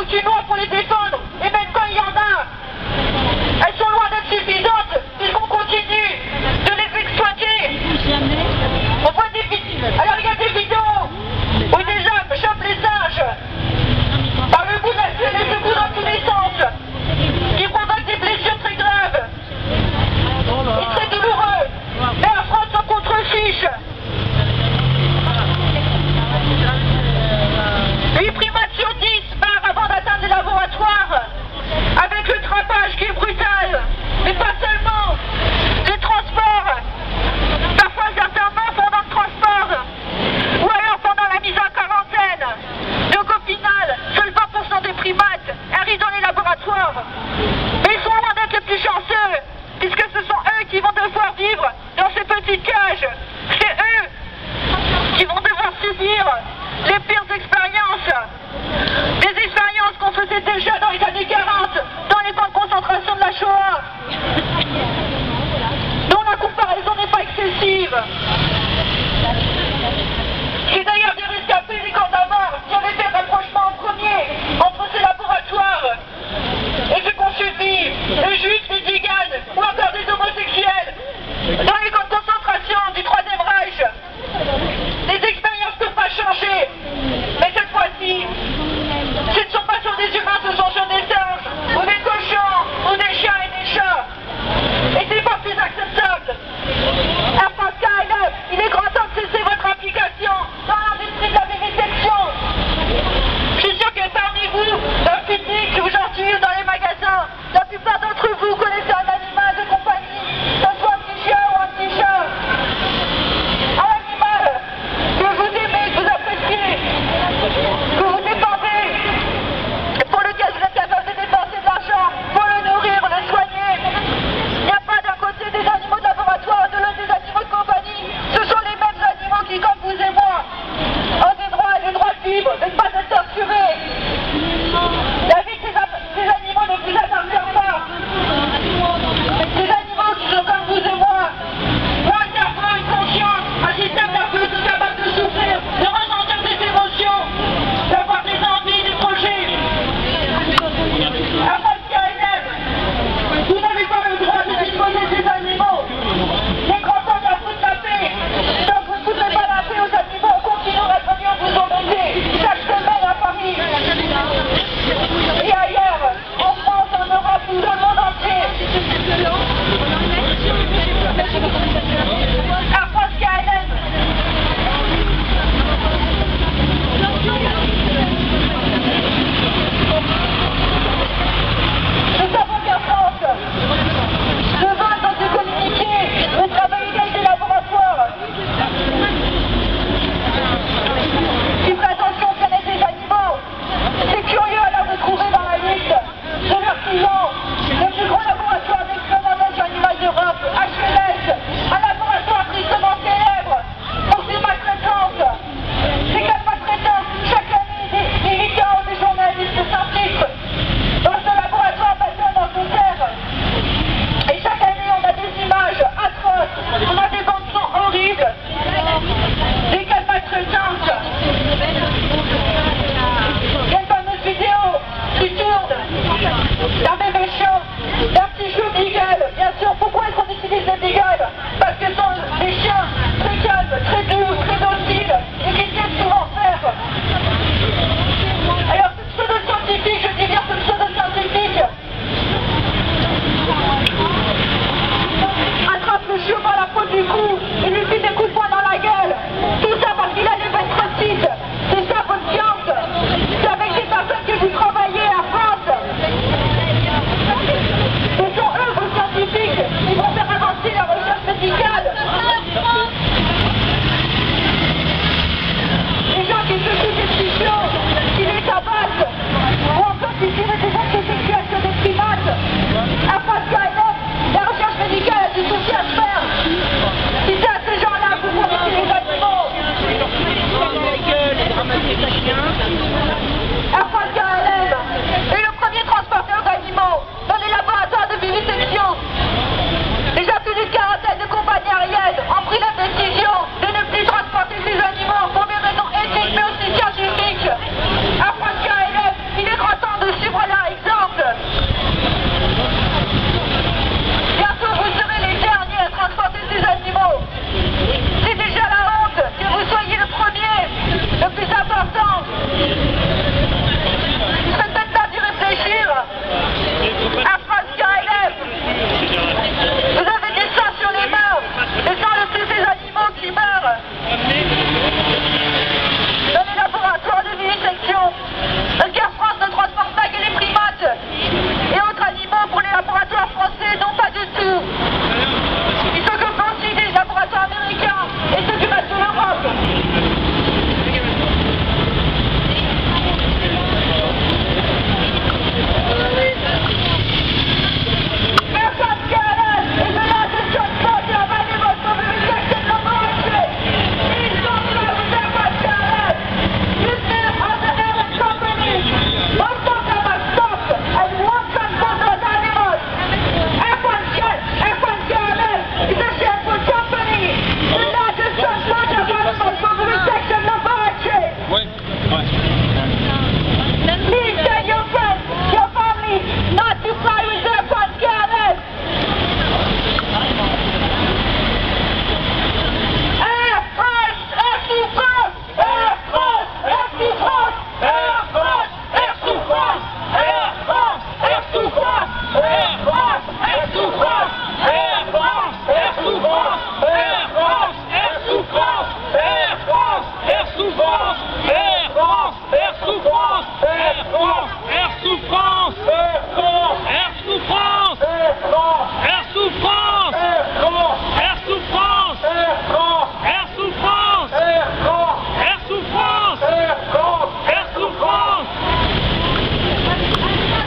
aucune loi pour les défendre, et même quand il y en a, elles sont loin d'être suffisantes, puisqu'on continue de les exploiter. On voit des vidéos, alors il y a des vidéos où des hommes chopent les singes par le bout de la queue, les secouent dans tous les sens, qui provoquent des blessures très graves et très douloureux, mais en France on contrefiche. 8 primates sur 10 meurent avant d'atteindre les laboratoires, avec le trapage qui est brutal, mais pas seulement, les transports, parfois certains meurent pendant le transport, ou alors pendant la mise en quarantaine. Donc au final, seuls 20% des primates arrivent dans les laboratoires, mais ils sont loin d'être les plus chanceux, puisque ce sont eux qui vont devoir vivre dans ces petites cages, c'est eux qui vont devoir subir les pires expériences, des expériences qu'on faisait déjà dans les années 40, dans les camps de concentration de la Shoah, dont la comparaison n'est pas excessive. C'est d'ailleurs des rescapés des camps d'Amar qui avaient fait un rapprochement en premier entre ces laboratoires et ceux qu'on suivi, les juifs, les tziganes ou encore des homosexuels dans les camps de concentration du Troisième Reich. Les expériences ne peuvent pas changer, mais cette fois-ci, ce ne sont pas sur des humains, ce sont sur des singes, ou des cochons, ou des chiens et des chats. Et c'est pas plus acceptable. Pascal, il est grand temps de cesser votre application dans l'industrie de la vivisection. Je suis sûr que parmi vous, dans le public ou gentil ou dans les magasins, la plupart d'entre vous connaissez un animal de compagnie, que ce soit un petit chien ou un petit chat. Un animal que vous aimez, que vous appréciez, que vous dépendez, et pour lequel vous êtes capable de dépenser de l'argent pour le nourrir, le soigner. Il n'y a pas d'un côté des animaux de laboratoire, de l'autre des animaux de compagnie. Ce sont les mêmes animaux qui, comme vous et moi, ont des droits de vivre, de ne pas être torturés.